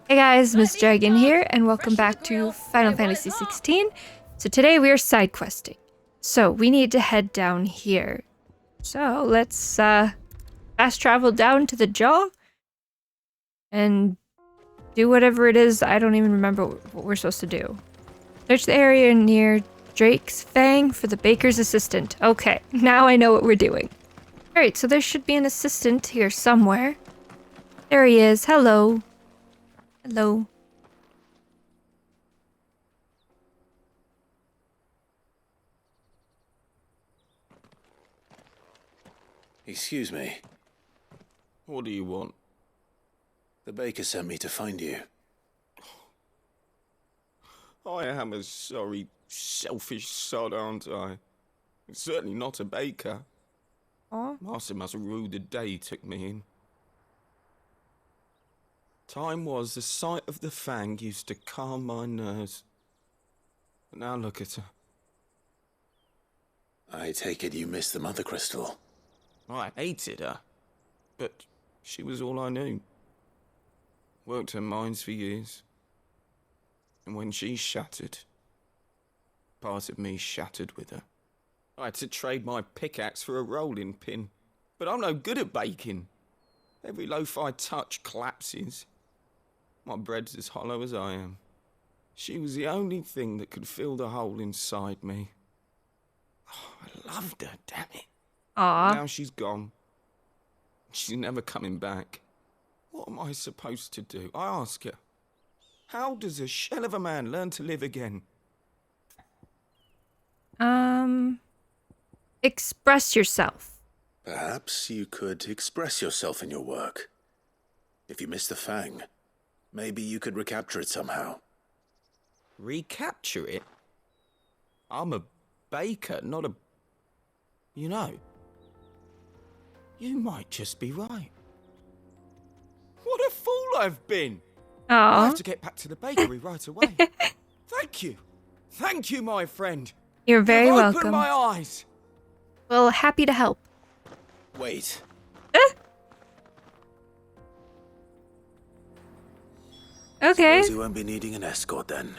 Hey guys, Miss Dragon here, and welcome back to Final Fantasy XVI. So today we are side questing. So we need to head down here. So let's fast travel down to the jaw and do whatever it is. I don't even remember what we're supposed to do. Search the area near Drake's Fang for the baker's assistant. Okay, now I know what we're doing. Alright, so there should be an assistant here somewhere. There he is. Hello. Hello. Excuse me. What do you want? The baker sent me to find you. I am a sorry, selfish sod, aren't I? Certainly not a baker. Aw. Master must rue the day he took me in. Time was the sight of the Fang used to calm my nerves. But now look at her. I take it you missed the Mother Crystal. I hated her, but she was all I knew. Worked her mines for years. And when she shattered, part of me shattered with her. I had to trade my pickaxe for a rolling pin, but I'm no good at baking. Every loaf I touch collapses. My bread's as hollow as I am. She was the only thing that could fill the hole inside me. Oh, I loved her, damn it. Aw. Now she's gone. She's never coming back. What am I supposed to do? I ask her. How does a shell of a man learn to live again? Express yourself. Perhaps you could express yourself in your work. If you missed the Fang, maybe you could recapture it somehow. Recapture it? I'm a baker, not a... You know, you might just be right. What a fool I've been! I Aw. have to get back to the bakery right away. Thank you. Thank you, my friend. You're very You've welcome. opened my eyes. Well, happy to help. Wait. Okay. Suppose you won't be needing an escort then.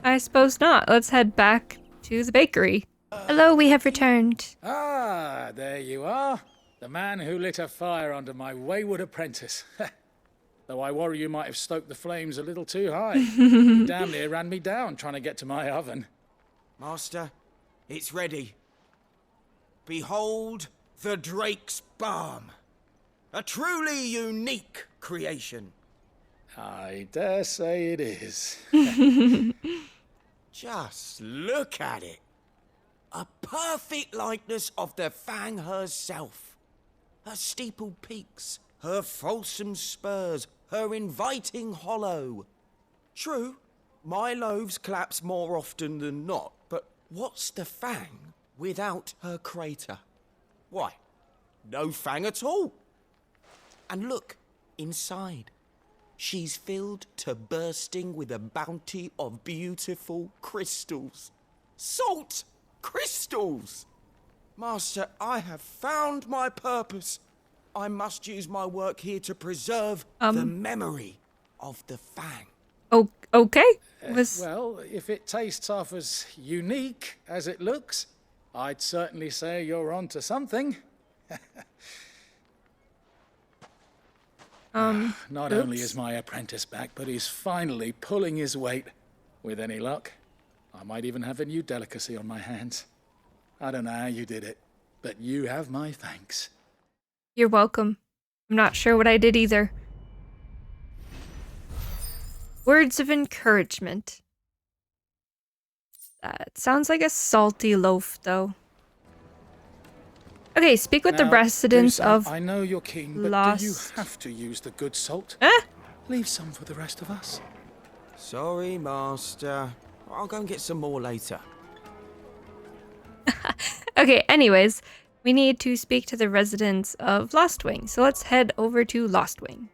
I suppose not. Let's head back to the bakery. Hello, we have returned. Ah, there you are. The man who lit a fire under my wayward apprentice. Though I worry you might have stoked the flames a little too high. You damn near ran me down trying to get to my oven. Master, it's ready. Behold the Drake's Balm. A truly unique creation. I dare say it is. Just look at it. A perfect likeness of the Fang herself. Her steepled peaks, her fulsome spurs, her inviting hollow. True, my loaves collapse more often than not, but what's the Fang without her crater? Why, no Fang at all. And look, inside. She's filled to bursting with a bounty of beautiful crystals. Salt crystals! Master, I have found my purpose. I must use my work here to preserve the memory of the Fang. Oh, okay. Well, if it tastes half as unique as it looks, I'd certainly say you're onto something. Not only is my apprentice back, but he's finally pulling his weight. With any luck, I might even have a new delicacy on my hands. I don't know how you did it, but you have my thanks. You're welcome. I'm not sure what I did either. Words of encouragement. That sounds like a salty loaf, though. Okay, speak with the Now, residents do some- of... I know you're keen, but do you Lost. have to use the good salt? Huh? Leave some for the rest of us. Sorry, Master. I'll go and get some more later. Okay, anyways, we need to speak to the residents of Lost Wing. So let's head over to Lost Wing.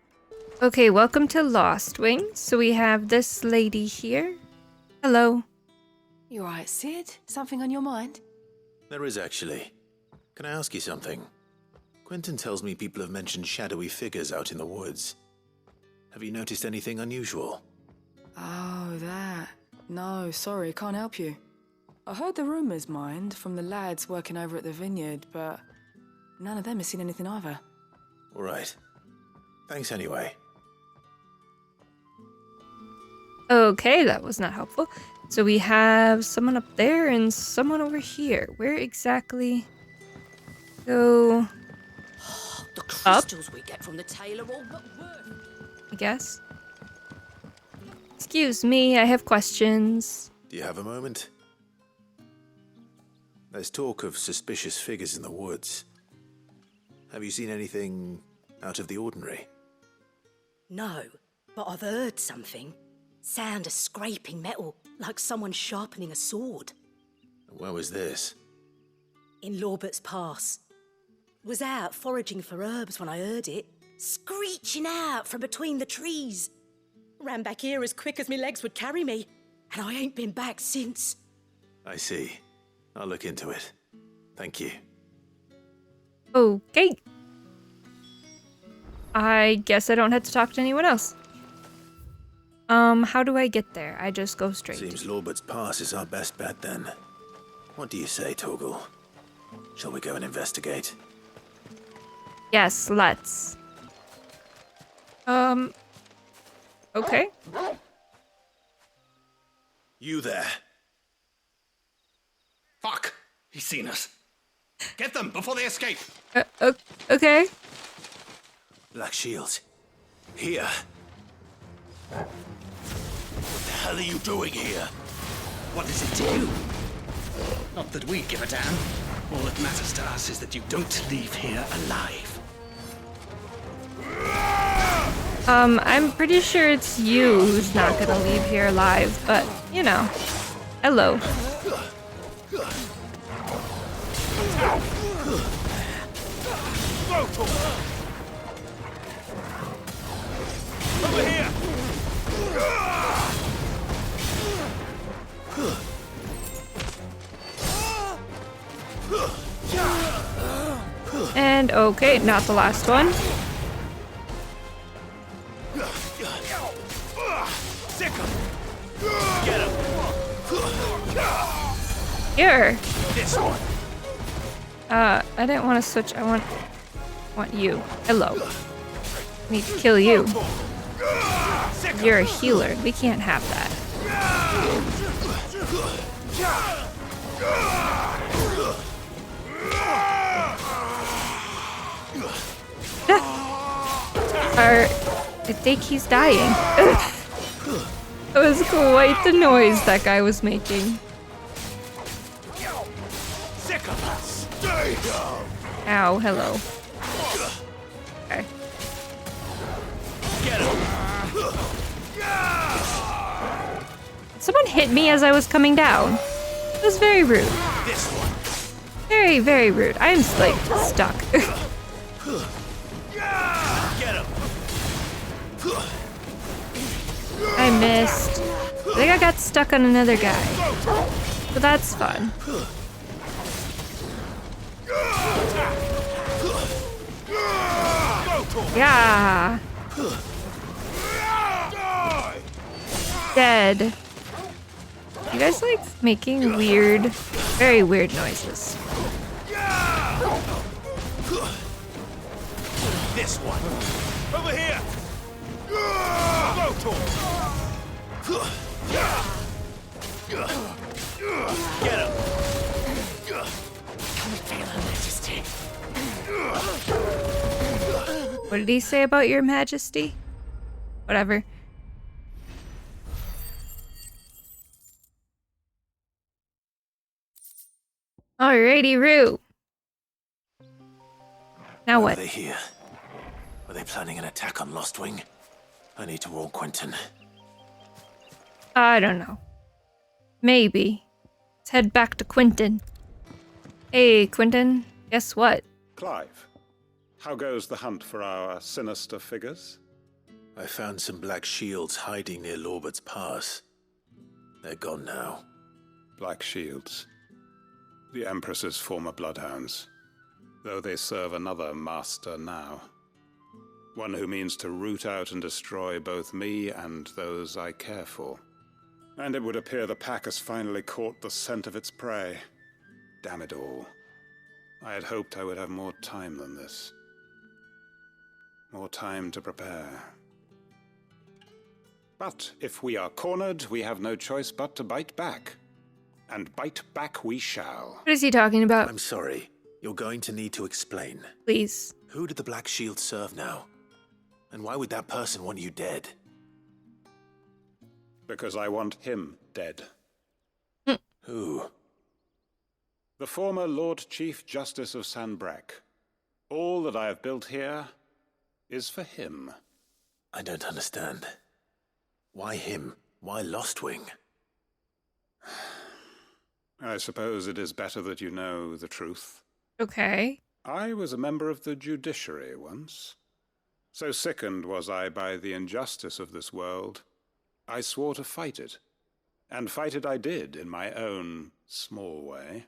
Okay, welcome to Lost Wing. So we have this lady here. Hello. You all right, Sid? Something on your mind? There is actually. Can I ask you something? Quentin tells me people have mentioned shadowy figures out in the woods. Have you noticed anything unusual? Oh, that. No, sorry, can't help you. I heard the rumours, mind, from the lads working over at the vineyard, but none of them has seen anything either. All right. Thanks anyway. Okay, that was not helpful. So we have someone up there and someone over here. Where exactly? Go The up, crystals we get from the tail are all but worth. I guess. Excuse me, I have questions. Do you have a moment? There's talk of suspicious figures in the woods. Have you seen anything out of the ordinary? No, but I've heard something. Sound of scraping metal, like someone sharpening a sword. Where was this? In Lorbert's Pass. Was out foraging for herbs when I heard it, screeching out from between the trees. Ran back here as quick as my legs would carry me, and I ain't been back since. I see. I'll look into it. Thank you. Okay. I guess I don't have to talk to anyone else. How do I get there? I just go straight. Seems Lorbert's Pass is our best bet then. What do you say, Torgal? Shall we go and investigate? Yes, let's. Okay. You there. Fuck! He's seen us. Get them before they escape! Okay. Black Shields. Here. What the hell are you doing here? What does it do? Not that we give a damn. All that matters to us is that you don't leave here alive. I'm pretty sure it's you who's not gonna leave here alive, but, you know. Hello. Over here! And okay, not the last one. Sick 'em! Get him! Here. This one! I didn't want to switch. I want you. Hello. I need to kill you. You're a healer. We can't have that. I think he's dying. That was quite the noise that guy was making. Sick of us! Stay down! Ow, hello. Okay. Get him! Someone hit me as I was coming down. It was very rude. This one! Very, very rude. I'm like stuck. Get him! I missed. I think I got stuck on another guy. But that's fun. Yeah. Dead. You guys like making weird, very weird noises. This one! Over here! Get him! Come feel her majesty. What did he say about your majesty? Whatever. Alrighty, Rue. Now Why what? are they here? Are they planning an attack on Lostwing? I need to warn Quentin. I don't know. Maybe. Let's head back to Quentin. Hey, Quentin. Guess what? Clive, how goes the hunt for our sinister figures? I found some black shields hiding near Lorbert's Pass. They're gone now. Black Shields. The Empress's former bloodhounds, though they serve another master now. One who means to root out and destroy both me and those I care for. And it would appear the pack has finally caught the scent of its prey. Damn it all. I had hoped I would have more time than this. More time to prepare. But if we are cornered, we have no choice but to bite back. And bite back we shall. What is he talking about? I'm sorry. You're going to need to explain. Please. Who did the Black Shield serve now? And why would that person want you dead? Because I want him dead. Who? The former Lord Chief Justice of Sanbreque. All that I have built here is for him. I don't understand. Why him? Why Lostwing? I suppose it is better that you know the truth. Okay. I was a member of the judiciary once. So sickened was I by the injustice of this world, I swore to fight it. And fight it I did, in my own small way.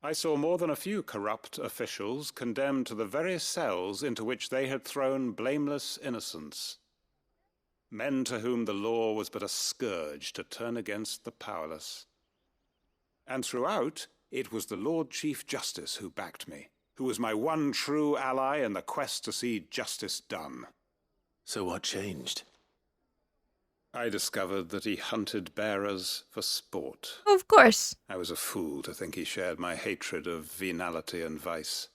I saw more than a few corrupt officials condemned to the very cells into which they had thrown blameless innocents. Men to whom the law was but a scourge to turn against the powerless. And throughout, it was the Lord Chief Justice who backed me, who was my one true ally in the quest to see justice done. So what changed? I discovered that he hunted bearers for sport. Of course. I was a fool to think he shared my hatred of venality and vice.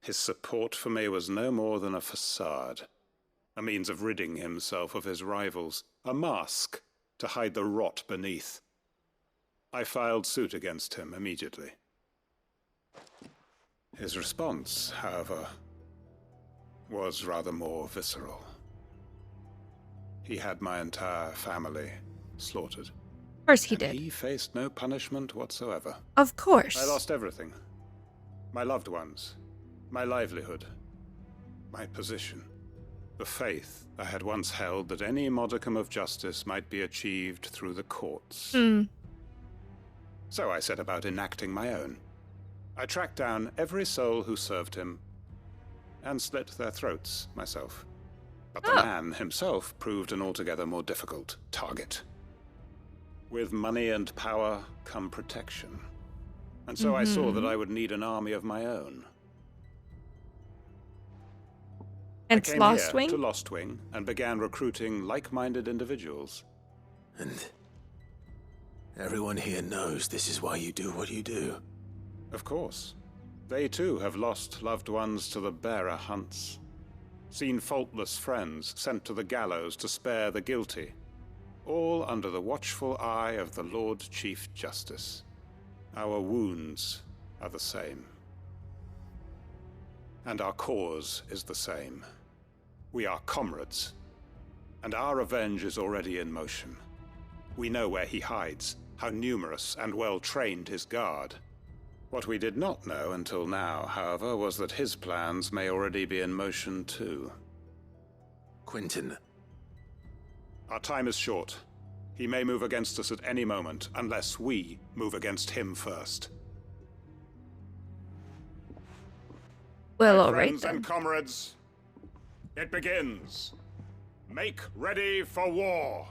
His support for me was no more than a facade, a means of ridding himself of his rivals, a mask to hide the rot beneath. I filed suit against him immediately. His response, however, was rather more visceral. He had my entire family slaughtered. Of course he and did. He faced no punishment whatsoever. Of course. I lost everything. My loved ones, my livelihood, my position, the faith I had once held that any modicum of justice might be achieved through the courts. So I set about enacting my own. I tracked down every soul who served him and slit their throats myself. But the man himself proved an altogether more difficult target. With money and power come protection. And so I saw that I would need an army of my own. And I came Lostwing? here to Lostwing and began recruiting like-minded individuals. And everyone here knows this is why you do what you do. Of course. They too have lost loved ones to the bearer hunts. Seen faultless friends sent to the gallows to spare the guilty. All under the watchful eye of the Lord Chief Justice. Our wounds are the same. And our cause is the same. We are comrades. And our revenge is already in motion. We know where he hides, how numerous and well-trained his guard. What we did not know until now, however, was that his plans may already be in motion too. Quentin. Our time is short. He may move against us at any moment, unless we move against him first. Well, My all right friends then. and comrades, it begins. Make ready for war.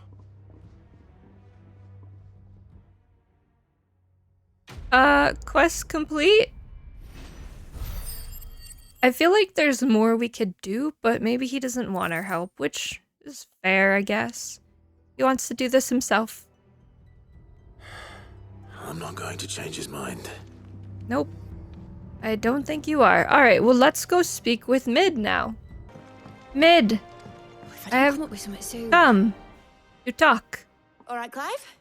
Quest complete? I feel like there's more we could do, but maybe he doesn't want our help, which is fair, I guess. He wants to do this himself. I'm not going to change his mind. Nope. I don't think you are. Alright, well, let's go speak with Mid now. Mid, If I I have don't come up with something soon. come to talk. All right, Clive.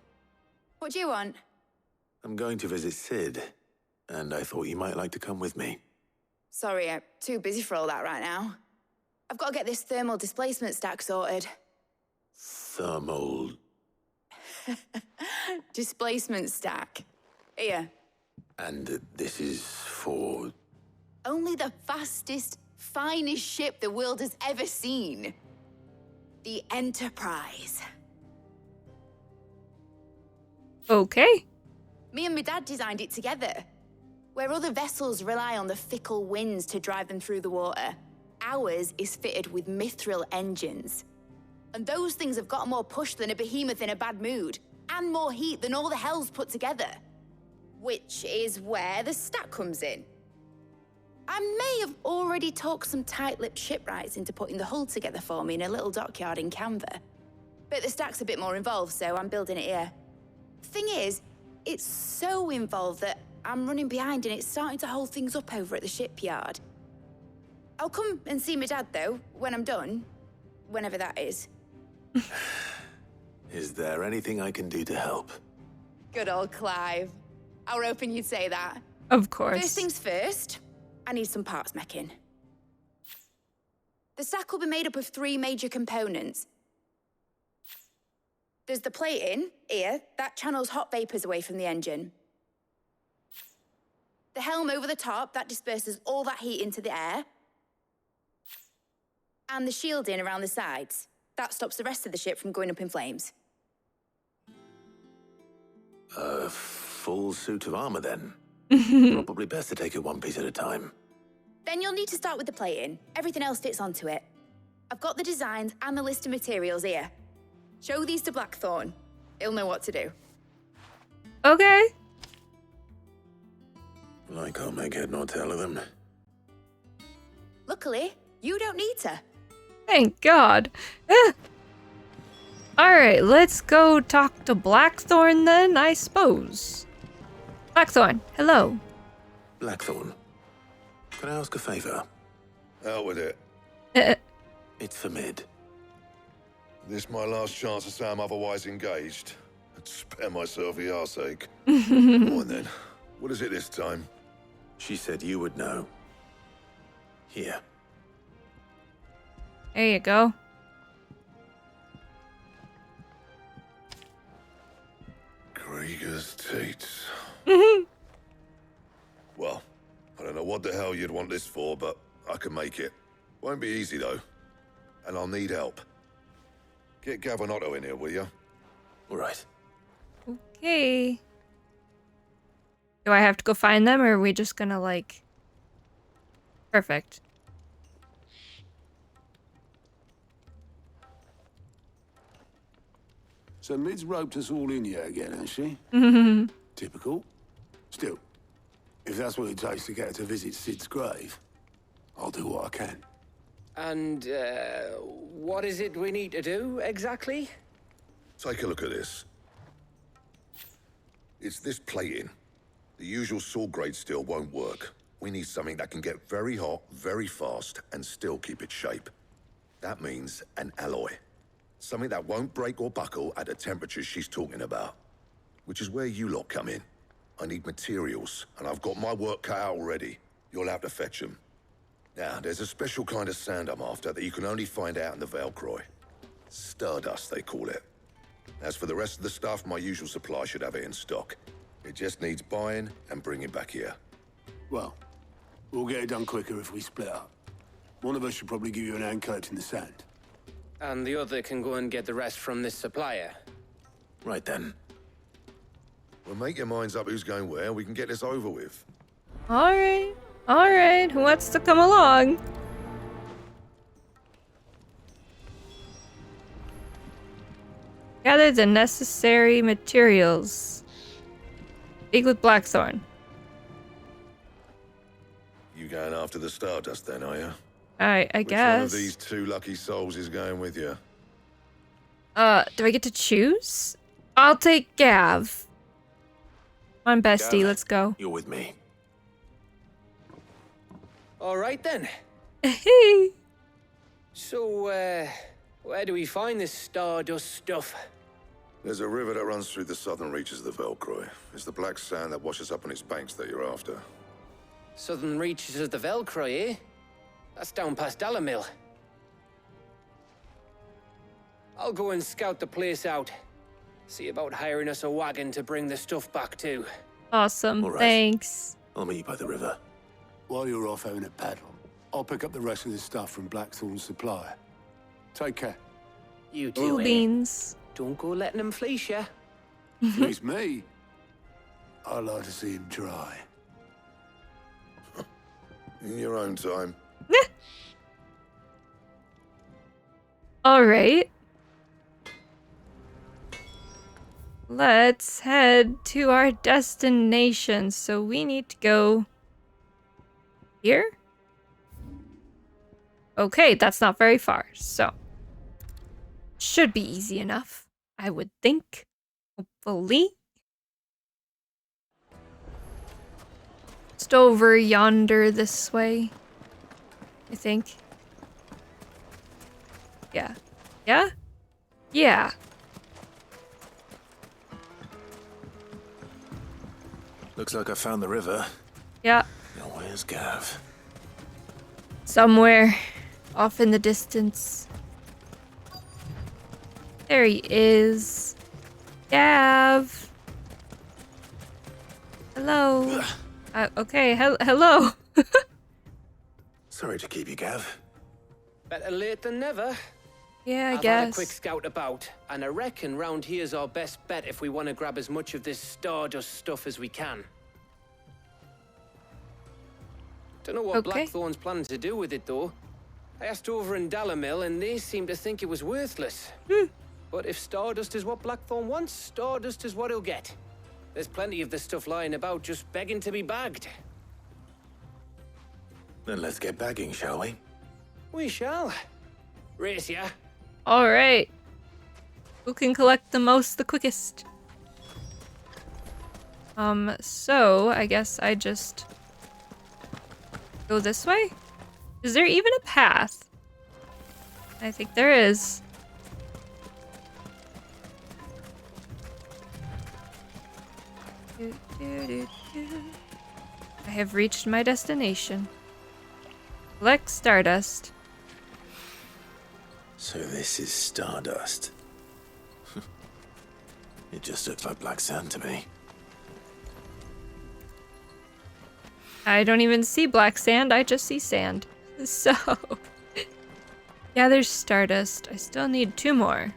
What do you want? I'm going to visit Sid, and I thought you might like to come with me. Sorry, I'm too busy for all that right now. I've got to get this thermal displacement stack sorted. Thermal... Displacement stack. Here. And this is for... Only the fastest, finest ship the world has ever seen. The Enterprise. Okay. Me and my dad designed it together. Where other vessels rely on the fickle winds to drive them through the water, Ours is fitted with mithril engines. And those things have got more push than a behemoth in a bad mood, and more heat than all the hells put together. Which is where the stack comes in. I may have already talked some tight-lipped shipwrights into putting the hull together for me in a little dockyard in Canva. But the stack's a bit more involved, so I'm building it here. Thing is, it's so involved that I'm running behind and it's starting to hold things up over at the shipyard. I'll come and see my dad, though, when I'm done. Whenever that is. Is there anything I can do to help? Good old Clive. I were hoping you'd say that. Of course. First things first, I need some parts meching. The stack will be made up of 3 major components. There's the plating, here, that channels hot vapors away from the engine. The helm over the top, that disperses all that heat into the air. And the shielding around the sides. That stops the rest of the ship from going up in flames. A full suit of armor, then? Probably best to take it one piece at a time. Then you'll need to start with the plating. Everything else fits onto it. I've got the designs and the list of materials here. Show these to Blackthorn. He'll know what to do. Okay. I can't make head nor tail of them. Luckily, you don't need to. Thank God. Alright, let's go talk to Blackthorn then, I suppose. Blackthorn, hello. Blackthorn, can I ask a favor? Out with it. It's for Mid. This my last chance to say I'm otherwise engaged. I'd spare myself the arseache. Go on then. What is it this time? She said you would know. Here. There you go. Krieger's teats. Well, I don't know what the hell you'd want this for, but I can make it. Won't be easy though. And I'll need help. Get Gav and Otto in here, will you? All right. Okay. Do I have to go find them, or are we just gonna, like... Perfect. So Mid's roped us all in here again, has she? Typical. Still, if that's what it takes to get her to visit Sid's grave, I'll do what I can. And, what is it we need to do, exactly? Take a look at this. It's this plating. The usual sword-grade steel won't work. We need something that can get very hot, very fast, and still keep its shape. That means an alloy. Something that won't break or buckle at the temperatures she's talking about. Which is where you lot come in. I need materials, and I've got my work cut out already. You'll have to fetch them. Now, there's a special kind of sand I'm after that you can only find out in the Velcroy. Stardust, they call it. As for the rest of the stuff, my usual supply should have it in stock. It just needs buying and bringing back here. Well, we'll get it done quicker if we split up. One of us should probably give you an hand coat in the sand. And the other can go and get the rest from this supplier. Right then. Well, make your minds up who's going where, we can get this over with. Alright. Alright, who wants to come along? Gather the necessary materials. Speak with Blackthorn. You going after the Stardust then, are you? I Which guess. one of these 2 lucky souls is going with you? Do I get to choose? I'll take Gav. Come on, bestie, Gav, let's go. You're with me. All right, then. Hey. So, where do we find this Stardust stuff? There's a river that runs through the southern reaches of the Velcroy. It's the black sand that washes up on its banks that you're after. Southern reaches of the Velcroy, eh? That's down past Dalamil. I'll go and scout the place out. See about hiring us a wagon to bring the stuff back to. Awesome, All right. thanks. I'll meet you by the river. While you're off having a paddle, I'll pick up the rest of the stuff from Blackthorn's supplier. Take care. You Cool two, eh? beans. Don't go letting them fleece ya. It's me. I like to see him try. In your own time. All right. Let's head to our destination. So we need to go here. Okay, that's not very far. So should be easy enough, I would think. Hopefully. Just over yonder this way, I think. Yeah. Yeah? Yeah. Looks like I found the river. Yeah. Now where's Gav? Somewhere off in the distance. There he is. Gav. Hello. Okay, hello. Sorry to keep you, Gav. Better late than never. Yeah, I I've guess. had a quick scout about, and I reckon round here's our best bet if we want to grab as much of this Stardust stuff as we can. Don't know what Okay. Blackthorn's planning to do with it, though. I asked over in Dalamil, and they seem to think it was worthless. But if Stardust is what Blackthorn wants, Stardust is what he'll get. There's plenty of this stuff lying about, just begging to be bagged. Then let's get bagging, shall we? We shall. Race ya. All right. Who can collect the most the quickest? So I guess I just go this way? Is there even a path? I think there is. I have reached my destination. Collect Stardust. So this is Stardust. It just looks like black sand to me. I don't even see black sand, I just see sand. So, yeah, there's Stardust. I still need 2 more.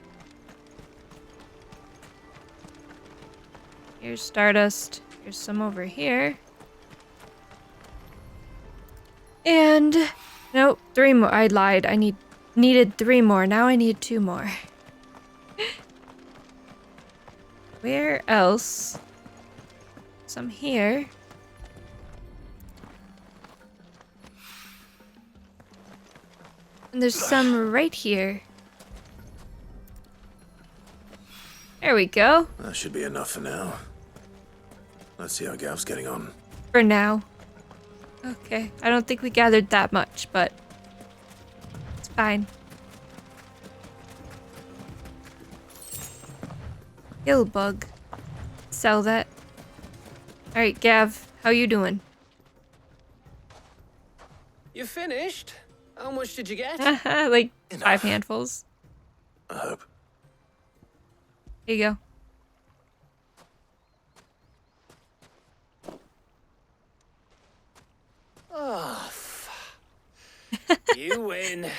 Here's Stardust. Here's some over here. And, nope, 3 more. I lied. I needed 3 more. Now I need 2 more. Where else? Some here. And there's some right here. There we go. That should be enough for now. Let's see how Gav's getting on. For now. Okay. I don't think we gathered that much, but it's fine. Kill bug. Sell that. Alright, Gav, how you doing? You finished? How much did you get? Like 5 handfuls. I hope. Here you go. Oh, you win.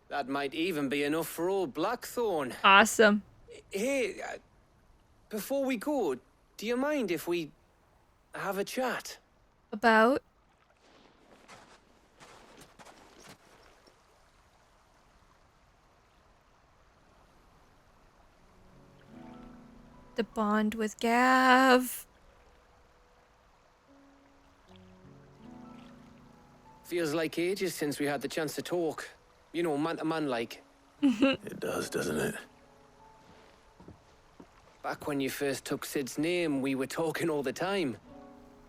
That might even be enough for old Blackthorn. Awesome. Hey, before we go, do you mind if we have a chat? About? The bond with Gav. Feels like ages since we had the chance to talk. You know, man to man like. It does, doesn't it? Back when you first took Sid's name, we were talking all the time.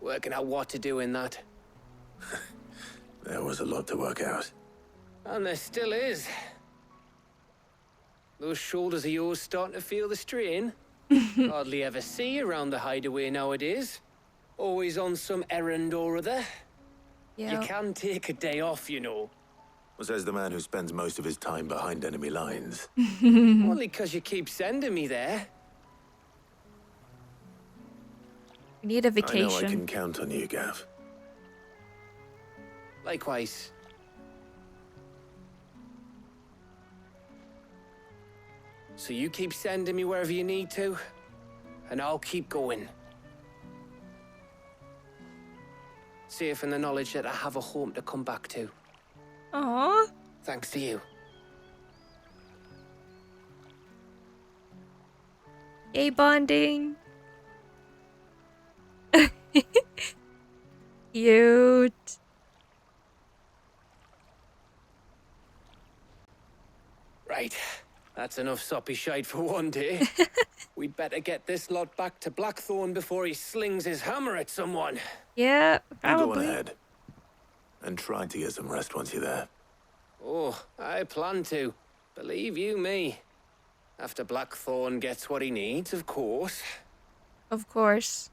Working out what to do in that. There was a lot to work out. And there still is. Those shoulders of yours starting to feel the strain. Hardly ever see you around the hideaway nowadays. Always on some errand or other. Yeah. You can take a day off, you know. Well, says the man who spends most of his time behind enemy lines. Only 'cause you keep sending me there. We need a I vacation. know I can count on you, Gav. Likewise. So you keep sending me wherever you need to, and I'll keep going. Safe in the knowledge that I have a home to come back to. Aww. Thanks to you. Gay bonding. Cute. Right. That's enough soppy shite for one day. We'd better get this lot back to Blackthorn before he slings his hammer at someone. Yeah, You probably. go on ahead. And try to get some rest once you're there. Oh, I plan to. Believe you me. After Blackthorn gets what he needs, of course. Of course.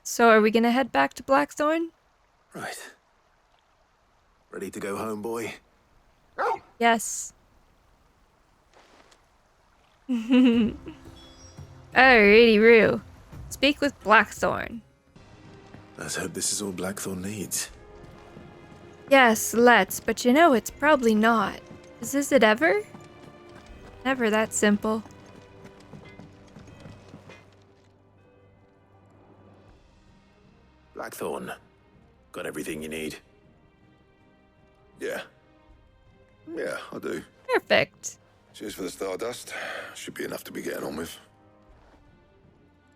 So are we gonna head back to Blackthorn? Right. Ready to go home, boy? Yes. Alrighty, Rue. Speak with Blackthorn. Let's hope this is all Blackthorn needs. Yes, let's, but you know it's probably not. Is it ever? Never that simple. Blackthorn, got everything you need? Yeah. Yeah, I do. Perfect. Cheers for the Stardust. Should be enough to be getting on with.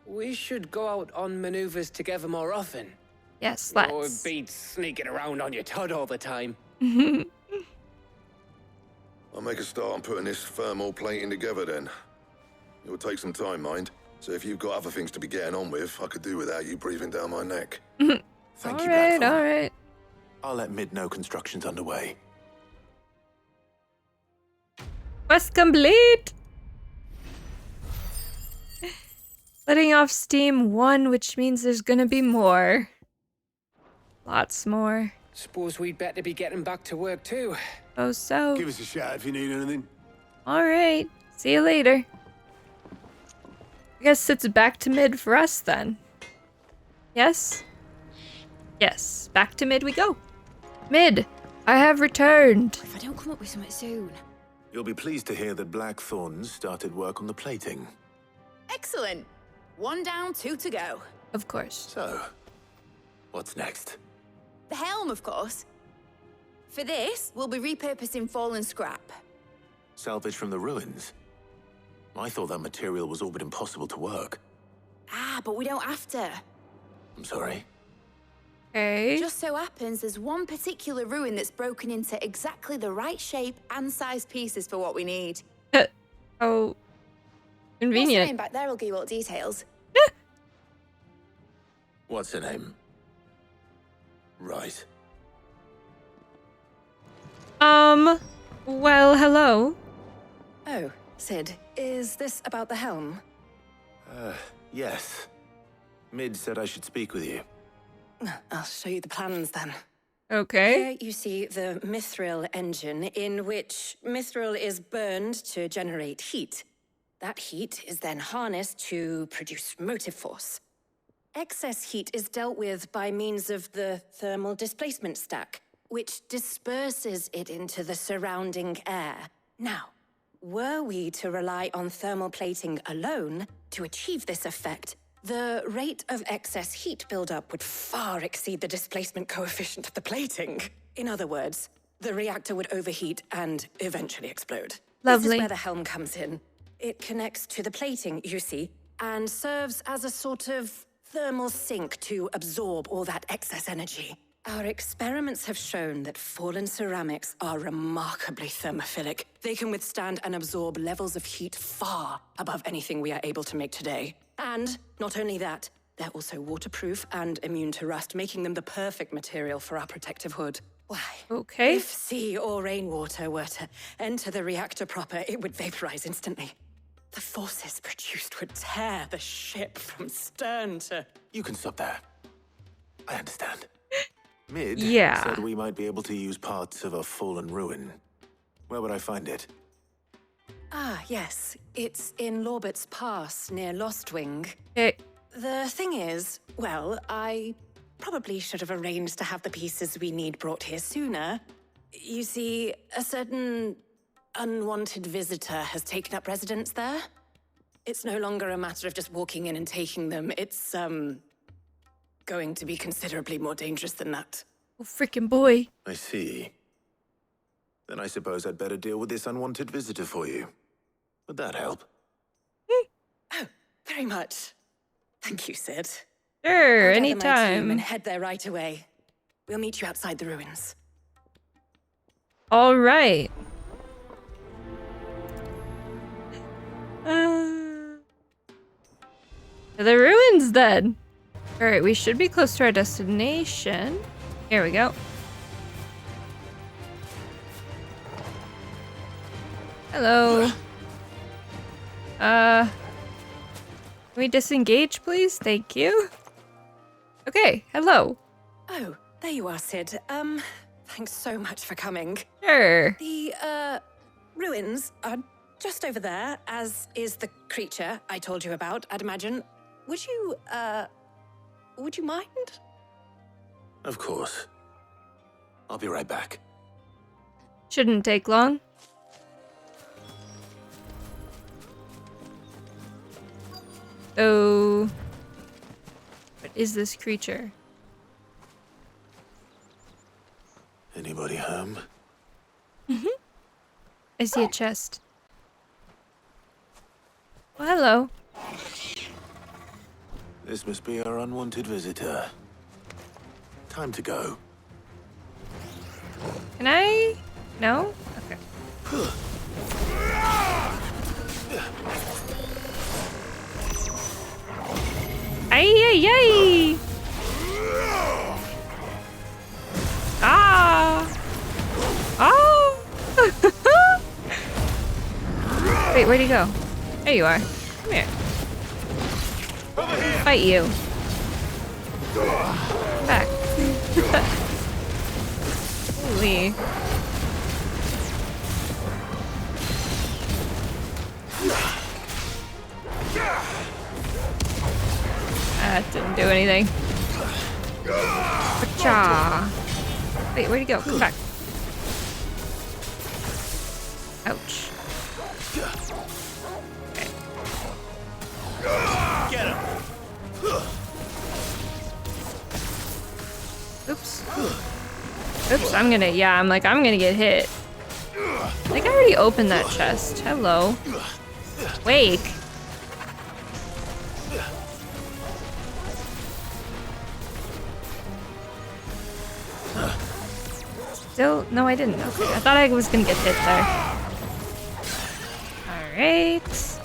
We should go out on maneuvers together more often. Yes, Or let's. be sneaking around on your Todd all the time. I'll make a start on putting this thermal plating together then. It will take some time, mind. So if you've got other things to be getting on with, I could do without you breathing down my neck. Thank you, Blackthorn. Alright. I'll let Mid know construction's underway. Quest complete! Letting off steam 1, which means there's gonna be more. Lots more. Suppose we'd better be getting back to work too. Oh, so. Give us a shout if you need anything. Alright. See you later. I guess it's back to mid for us then. Yes? Yes. Back to mid we go. Mid, I have returned. If I don't come up with something soon. You'll be pleased to hear that Blackthorn's started work on the plating. Excellent. 1 down, 2 to go. Of course. So, what's next? The helm, of course. For this, we'll be repurposing fallen scrap. Salvage from the ruins? I thought that material was all but impossible to work. Ah, but we don't have to. I'm sorry. Okay. Just so happens there's one particular ruin that's broken into exactly the right shape and size pieces for what we need. Oh. What's the Convenient. name back there? I'll give you all the details. What's her name? Right. Well, hello. Oh, Sid, is this about the helm? Yes. Mid said I should speak with you. I'll show you the plans then. Okay. Here you see the mithril engine, in which mithril is burned to generate heat. That heat is then harnessed to produce motive force. Excess heat is dealt with by means of the thermal displacement stack, which disperses it into the surrounding air. Now, were we to rely on thermal plating alone to achieve this effect, the rate of excess heat buildup would far exceed the displacement coefficient of the plating. In other words, the reactor would overheat and eventually explode. This Lovely. is where the helm comes in. It connects to the plating, you see, and serves as a sort of thermal sink to absorb all that excess energy. Our experiments have shown that fallen ceramics are remarkably thermophilic. They can withstand and absorb levels of heat far above anything we are able to make today. And not only that, they're also waterproof and immune to rust, making them the perfect material for our protective hood. Why? Okay. If sea or rainwater were to enter the reactor proper, it would vaporize instantly. The forces produced would tear the ship from stern to... You can stop there. I understand. Mid Yeah. said we might be able to use parts of a fallen ruin. Where would I find it? Ah, yes. It's in Lorbert's Pass, near Lostwing. Okay. The thing is, well, I probably should have arranged to have the pieces we need brought here sooner. You see, a certain unwanted visitor has taken up residence there. It's no longer a matter of just walking in and taking them. It's, going to be considerably more dangerous than that. Oh, freaking boy. I see. Then I suppose I'd better deal with this unwanted visitor for you. Would that help? Oh, very much. Thank you, Sid. Sure, I'll gather my team anytime. and head there right away. We'll meet you outside the ruins. All right. The ruins then. All right, we should be close to our destination. Here we go. Hello. Can we disengage, please? Thank you. Okay, hello. Oh, there you are, Sid. Thanks so much for coming. Sure. The, ruins are just over there, as is the creature I told you about, I'd imagine. Would you mind? Of course. I'll be right back. Shouldn't take long. Oh. What is this creature? Anybody home? I see a chest. Well, hello. This must be our unwanted visitor. Time to go. Can I? No? Okay. Ay, ay, ay! Ah! Oh! Wait, where'd he go? There you are. Come here. Fight you. Back. Holy. That didn't do anything. Cha. Wait, where'd he go? Come back. Ouch. Okay. Get him. Oops. Oops, I'm gonna get hit. I think I already opened that chest. Hello. Wake. Still? No, I didn't. Okay, I thought I was gonna get hit there. Alright.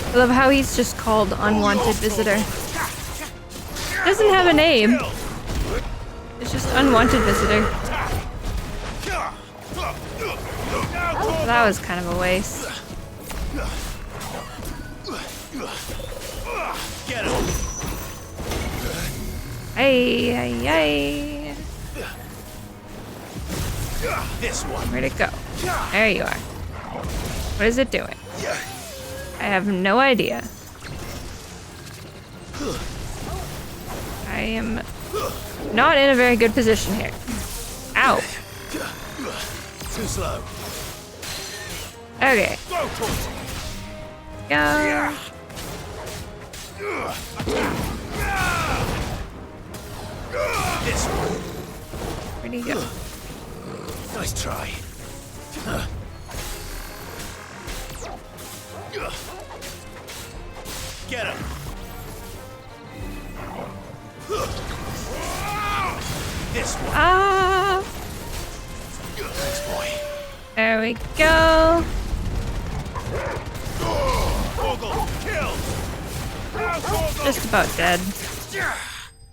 I love how he's just called Unwanted Visitor. He doesn't have a name. It's just Unwanted Visitor. That was kind of a waste. Get him. Ay, ay, ay. This one. Where'd it go? There you are. What is it doing? I have no idea. I am not in a very good position here. Ow. Too slow. Okay. Go. This one. Where'd he go? Nice try. Get him. This one. Ah. Thanks, boy. There we go. Just about dead.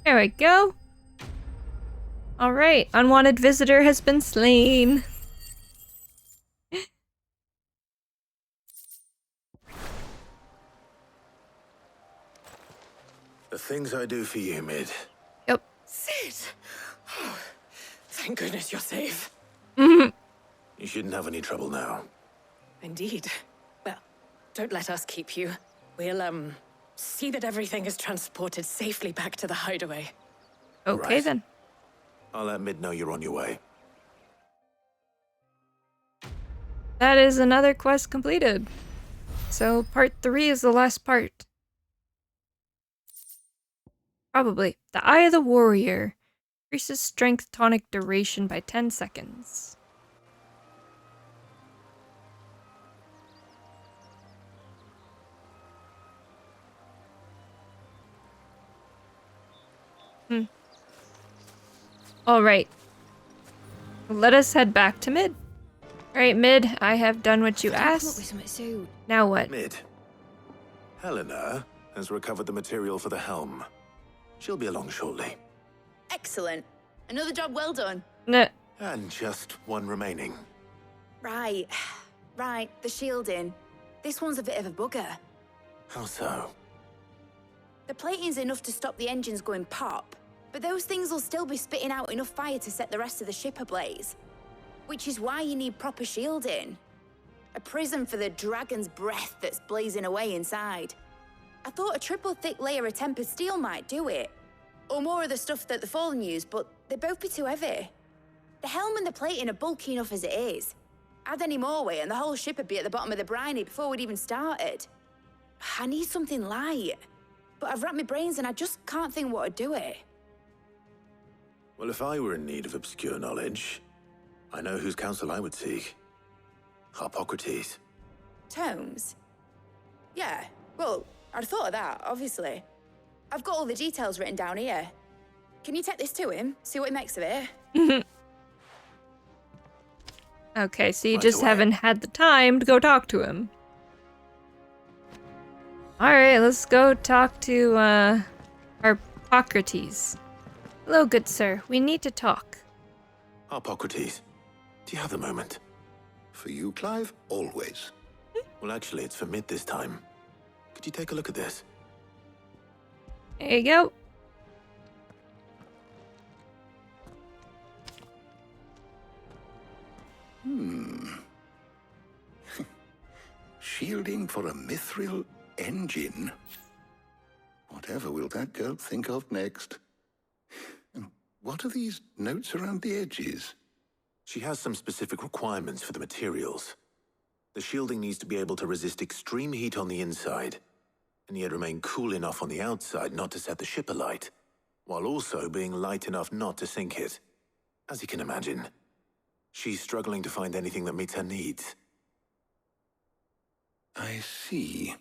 There we go. All right, unwanted visitor has been slain. The things I do for you, Mid. Yep. Sid! Oh, thank goodness you're safe. You shouldn't have any trouble now. Indeed. Well, don't let us keep you. We'll, see that everything is transported safely back to the hideaway. Okay, Right. then. I'll let Mid know you're on your way. That is another quest completed. So part 3 is the last part. Probably. The Eye of the Warrior. Increases strength tonic duration by 10 seconds. Alright. Let us head back to Mid. Alright, Mid, I have done what you asked. Now what? Mid. Helena has recovered the material for the helm. She'll be along shortly. Excellent. Another job well done. No. And just one remaining. Right. Right, the shielding. This one's a bit of a bugger. How so? The plating's enough to stop the engines going pop, but those things will still be spitting out enough fire to set the rest of the ship ablaze. Which is why you need proper shielding. A prison for the dragon's breath that's blazing away inside. I thought a triple thick layer of tempered steel might do it. Or more of the stuff that the Fallen use, but they'd both be too heavy. The helm and the plating are bulky enough as it is. Add any more weight and the whole ship would be at the bottom of the briny before we'd even started. I need something light. But I've racked my brains and I just can't think what would do it. Well, if I were in need of obscure knowledge, I know whose counsel I would seek. Harpocrates. Tomes? Yeah, well, I'd thought of that, obviously. I've got all the details written down here. Can you take this to him? See what he makes of it? Okay, so you Right just away. haven't had the time to go talk to him. Alright, let's go talk to, Harpocrates. Hello, good sir. We need to talk. Harpocrates, do you have the moment? For you, Clive, always. Well, actually, it's for Mid this time. Could you take a look at this? There you go. Shielding for a mithril engine? Whatever will that girl think of next? And what are these notes around the edges? She has some specific requirements for the materials. The shielding needs to be able to resist extreme heat on the inside, and yet remain cool enough on the outside not to set the ship alight, while also being light enough not to sink it. As you can imagine, she's struggling to find anything that meets her needs. I see.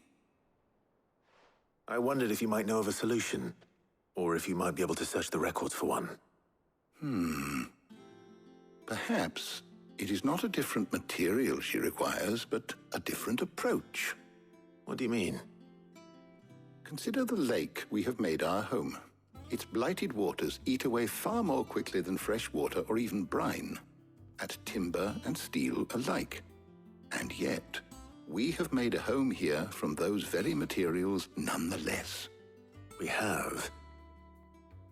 I wondered if you might know of a solution, or if you might be able to search the records for one. Perhaps it is not a different material she requires, but a different approach. What do you mean? Consider the lake we have made our home. Its blighted waters eat away far more quickly than fresh water or even brine, at timber and steel alike. And yet, we have made a home here from those very materials nonetheless. We have.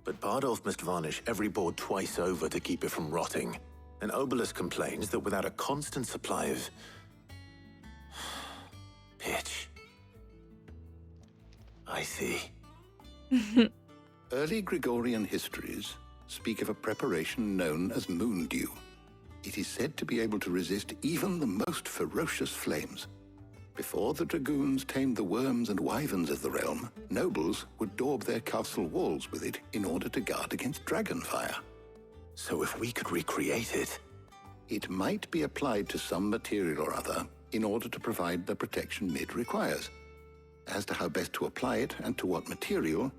But Bardolph must varnish every board twice over to keep it from rotting. And Obelus complains that without a constant supply of pitch. I see. Early Gregorian histories speak of a preparation known as moon dew. It is said to be able to resist even the most ferocious flames. Before the dragoons tamed the worms and wyverns of the realm, nobles would daub their castle walls with it in order to guard against dragon fire. So if we could recreate it... It might be applied to some material or other in order to provide the protection Mid requires. As to how best to apply it and to what material,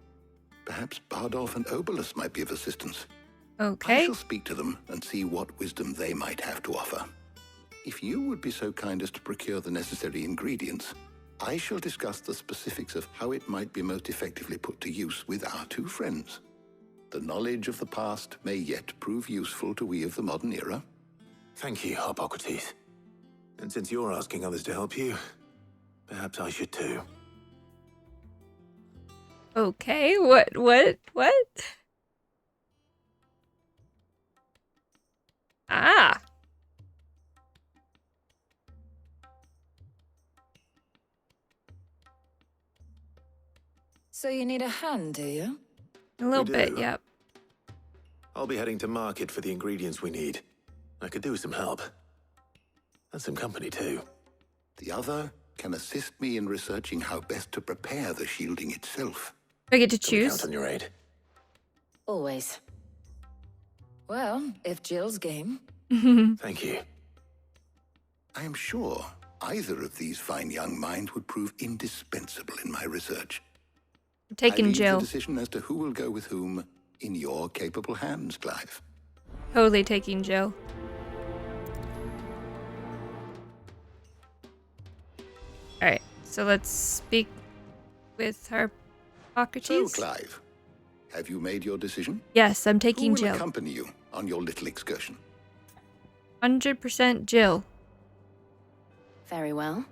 perhaps Bardolph and Obelus might be of assistance. I Okay. shall speak to them and see what wisdom they might have to offer. If you would be so kind as to procure the necessary ingredients, I shall discuss the specifics of how it might be most effectively put to use with our two friends. The knowledge of the past may yet prove useful to we of the modern era. Thank you, Harpocrates. And since you're asking others to help you, perhaps I should too. Okay, what? Ah. So you need a hand, do you? A little We bit, do. yep. I'll be heading to market for the ingredients we need. I could do with some help. And some company too. The other can assist me in researching how best to prepare the shielding itself. I get to Can we count choose. on your aid? Always. Well, if Jill's game. Thank you. I am sure either of these fine young minds would prove indispensable in my research. I'm I taking leave Jill. the decision as to who will go with whom in your capable hands, Clive. Totally taking Jill. Alright, so let's speak with our So, Socrates. Clive, have you made your decision? Yes, I'm Who taking will Jill. accompany you on your little excursion? 100% Jill. Very well.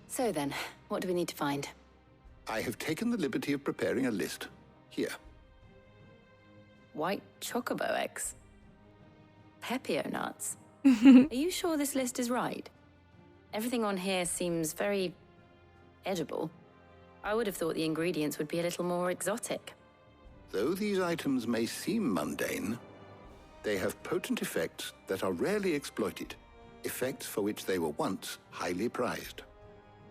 So then, what do we need to find? I have taken the liberty of preparing a list. Here. White chocobo eggs. Pepio nuts. Are you sure this list is right? Everything on here seems very edible. I would have thought the ingredients would be a little more exotic. Though these items may seem mundane, they have potent effects that are rarely exploited, effects for which they were once highly prized.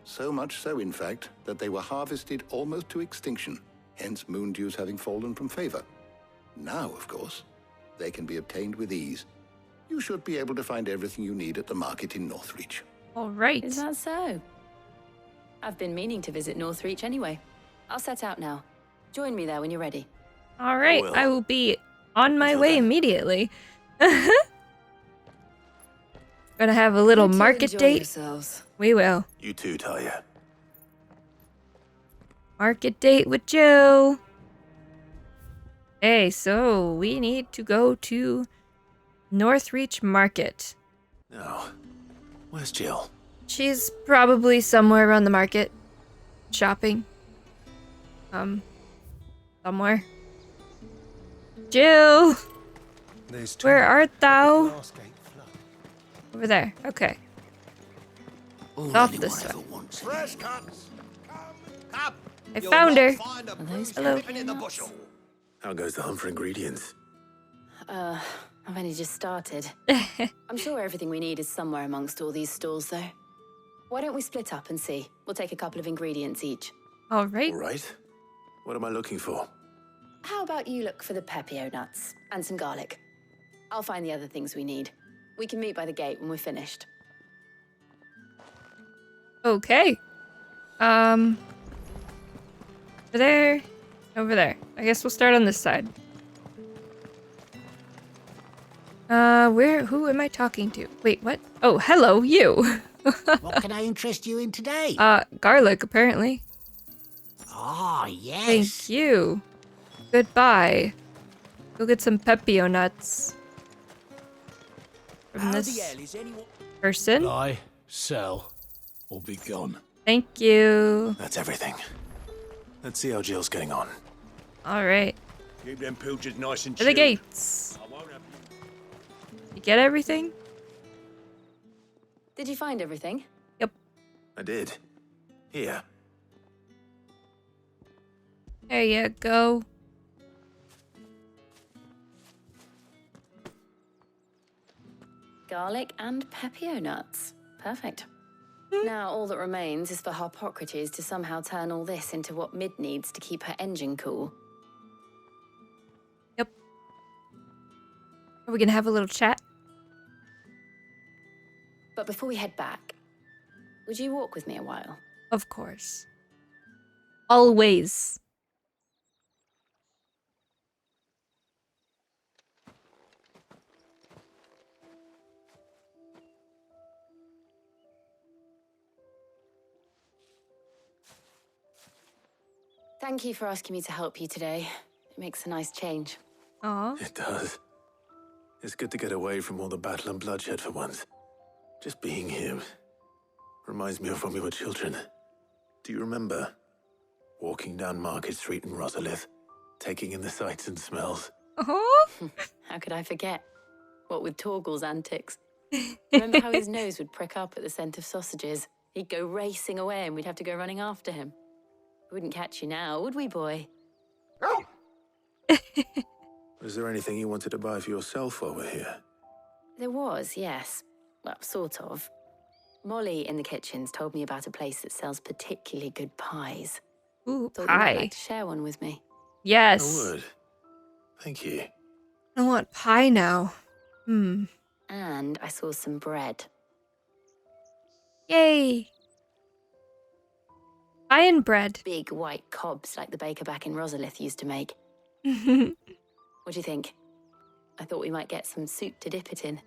So much so, in fact, that they were harvested almost to extinction, hence moon dews having fallen from favor. Now, of course, they can be obtained with ease. You should be able to find everything you need at the market in Northreach. Alright. Is that so? I've been meaning to visit Northreach anyway. I'll set out now. Join me there when you're ready. Alright, I will be on my way immediately. Gonna have a little You two market enjoy date. yourselves. We will. You too, Talia. Market date with Jill. Hey, so we need to go to Northreach Market. Now, where's Jill? She's probably somewhere around the market. Shopping. Somewhere. Jill! Where art thou? Over there. Okay. Off this way. Fresh cuts. Come. I found her. Hello. How goes the hunt for ingredients? I've only just started. I'm sure everything we need is somewhere amongst all these stalls, though. Why don't we split up and see? We'll take a couple of ingredients each. Alright. All right. What am I looking for? How about you look for the pepio nuts and some garlic? I'll find the other things we need. We can meet by the gate when we're finished. Okay. Over there. Over there. I guess we'll start on this side. Who am I talking to? Wait, what? Oh, hello, you. What can I interest you in today? Garlic, apparently. Ah, yes. Thank you. Goodbye. Go get some pepio nuts. From this person. Buy, sell, or be gone. Thank you. That's everything. Let's see how Jill's getting on. Alright. Keep them pilchards nice and To the chilled. gates. You get everything? Did you find everything? Yep. I did. Here. There you go. Garlic and pepio nuts. Perfect. Now all that remains is for Harpocrates to somehow turn all this into what Mid needs to keep her engine cool. Yep. Are we gonna have a little chat? But before we head back, would you walk with me a while? Of course. Always. Thank you for asking me to help you today. It makes a nice change. Aw. It does. It's good to get away from all the battle and bloodshed for once. Just being here reminds me of when we were children. Do you remember walking down Market Street in Rosalith, taking in the sights and smells? Oh. How could I forget? What with Torgal's antics. Remember how his nose would prick up at the scent of sausages? He'd go racing away and we'd have to go running after him. We wouldn't catch you now, would we, boy? Was there anything you wanted to buy for yourself while we're here? There was, yes. Well, sort of. Molly in the kitchens told me about a place that sells particularly good pies. Ooh, Thought you might pie. like to share one with me. Yes. I would. Thank you. I want pie now. And I saw some bread. Yay! Pie and bread. Big white cobs like the baker back in Rosalith used to make. Oh, What do you think? I thought we might get some soup to dip it in.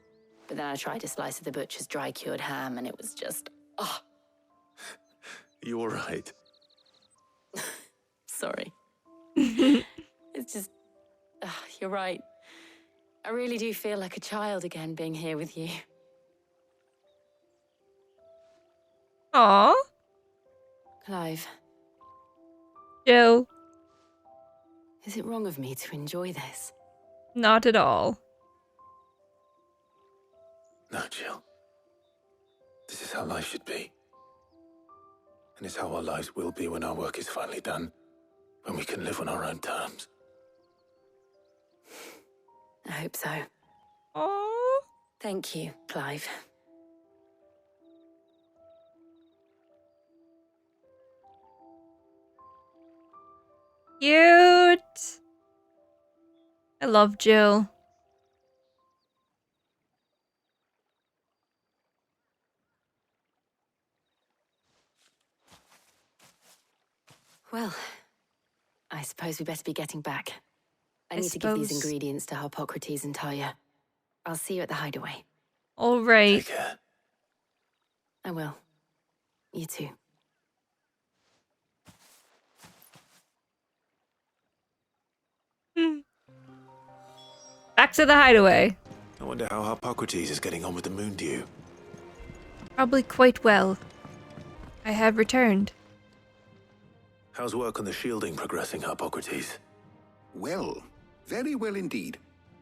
But then I tried a slice of the butcher's dry-cured ham and it was just... Oh, You all right? sorry. It's just... you're right. I really do feel like a child again being here with you. Aw. Clive, Jill. is it wrong of me to enjoy this? Not at all. No, Jill. This is how life should be. And it's how our lives will be when our work is finally done. When we can live on our own terms. I hope so. Aww. Thank you, Clive. Cute. I love Jill. Well, I suppose we better be getting back. I need to give these suppose. ingredients to Harpocrates and Talia. I'll see you at the hideaway. All right. Take care. I will. You too. Back to the hideaway. I wonder how Harpocrates is getting on with the moon dew. Probably quite well. I have returned. How's work on the shielding progressing, Harpocrates? Well, very well indeed.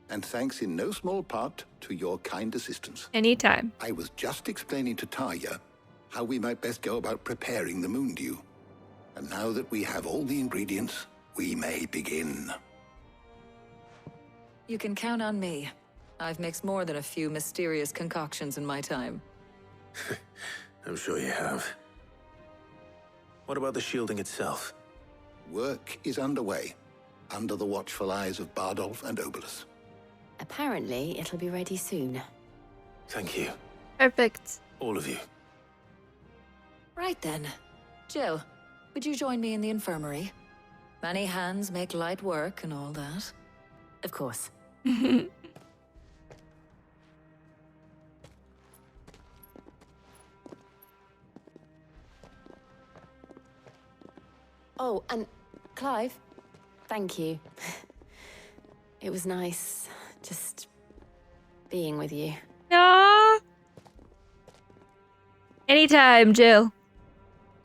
And thanks in no small part to your kind assistance. Anytime. I was just explaining to Talia how we might best go about preparing the moon dew. And now that we have all the ingredients, we may begin. You can count on me. I've mixed more than a few mysterious concoctions in my time. I'm sure you have. What about the shielding itself? Work is underway, under the watchful eyes of Bardolph and Obolus. Apparently, it'll be ready soon. Thank you. Perfect. All of you. Right then. Jill, would you join me in the infirmary? Many hands make light work and all that. Of course. Oh, and Clive, thank you. It was nice just being with you. Aww. Anytime, Jill.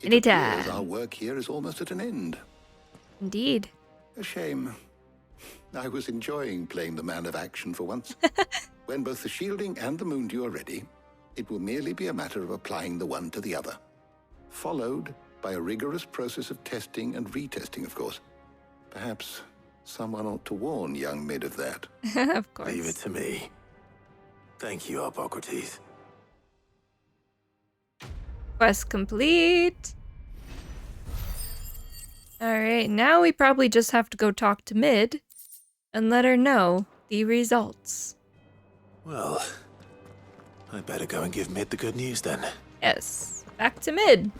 Anytime. Our work here is almost at an end. Indeed. A shame. I was enjoying playing the man of action for once. When both the shielding and the moon dew are ready, it will merely be a matter of applying the one to the other. Followed by a rigorous process of testing and retesting, of course. Perhaps someone ought to warn young Mid of that. Of course. Leave it to me. Thank you, Harpocrates. Quest complete. Alright, now we probably just have to go talk to Mid and let her know the results. Well, I better go and give Mid the good news then. Yes, back to Mid.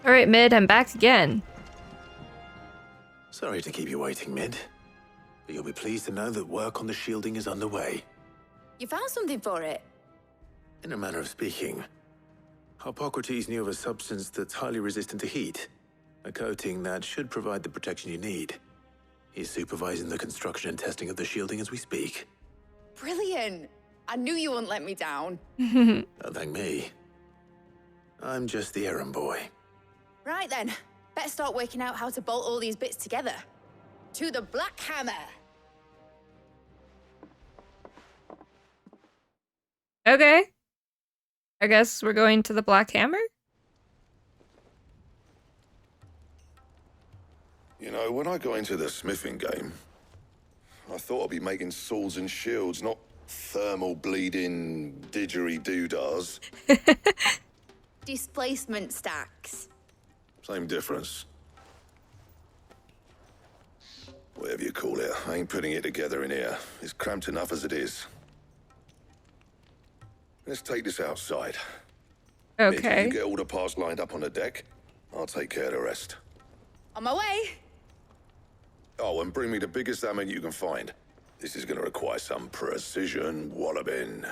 Alright, Mid, I'm back again. Sorry to keep you waiting, Mid. But you'll be pleased to know that work on the shielding is underway. You found something for it? In a manner of speaking, Harpocrates knew of a substance that's highly resistant to heat. A coating that should provide the protection you need. He's supervising the construction and testing of the shielding as we speak. Brilliant! I knew you wouldn't let me down. Don't thank me. I'm just the errand boy. Right then, better start working out how to bolt all these bits together. To the Black Hammer! Okay. I guess we're going to the Black Hammer? You know, when I got into the smithing game, I thought I'd be making swords and shields, not thermal bleeding didgeridoo-dahs. Displacement stacks. Same difference. Whatever you call it, I ain't putting it together in here. It's cramped enough as it is. Let's take this outside. Okay. You get all the parts lined up on the deck. I'll take care of the rest. On my way. Oh, and bring me the biggest hammer you can find. This is gonna require some precision walloping.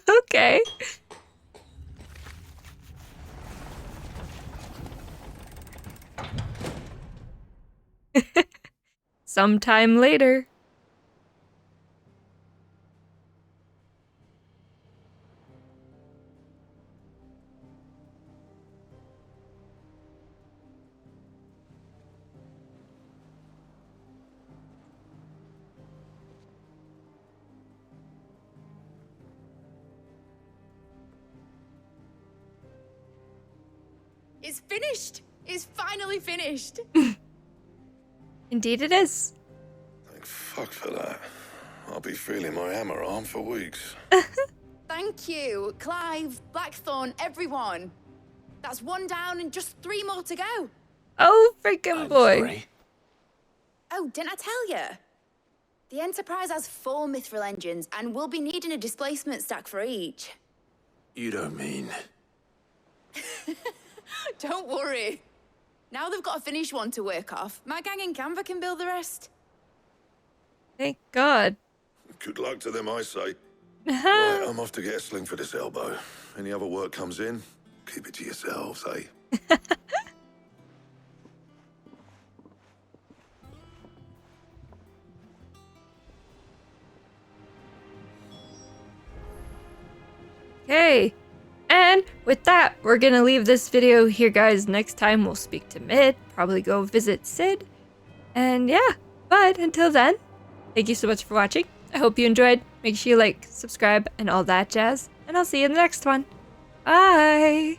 Okay. Sometime later. It's finished. It's finally finished. Indeed it is. Thank fuck for that. I'll be feeling my hammer arm for weeks. Thank you, Clive, Blackthorn, everyone. That's one down and just 3 more to go. Oh, freaking boy. Sorry. Oh, didn't I tell you? The Enterprise has 4 mithril engines and we'll be needing a displacement stack for each. You don't mean... Don't worry. Now they've got a finished one to work off. My gang in Canva can build the rest. Thank God. Good luck to them, I say. Right, I'm off to get a sling for this elbow. Any other work comes in, keep it to yourselves, eh? Okay. And with that, we're gonna leave this video here, guys. Next time we'll speak to Mid, probably go visit Sid. And yeah, but until then, thank you so much for watching. I hope you enjoyed. Make sure you like, subscribe, and all that jazz. And I'll see you in the next one. Bye!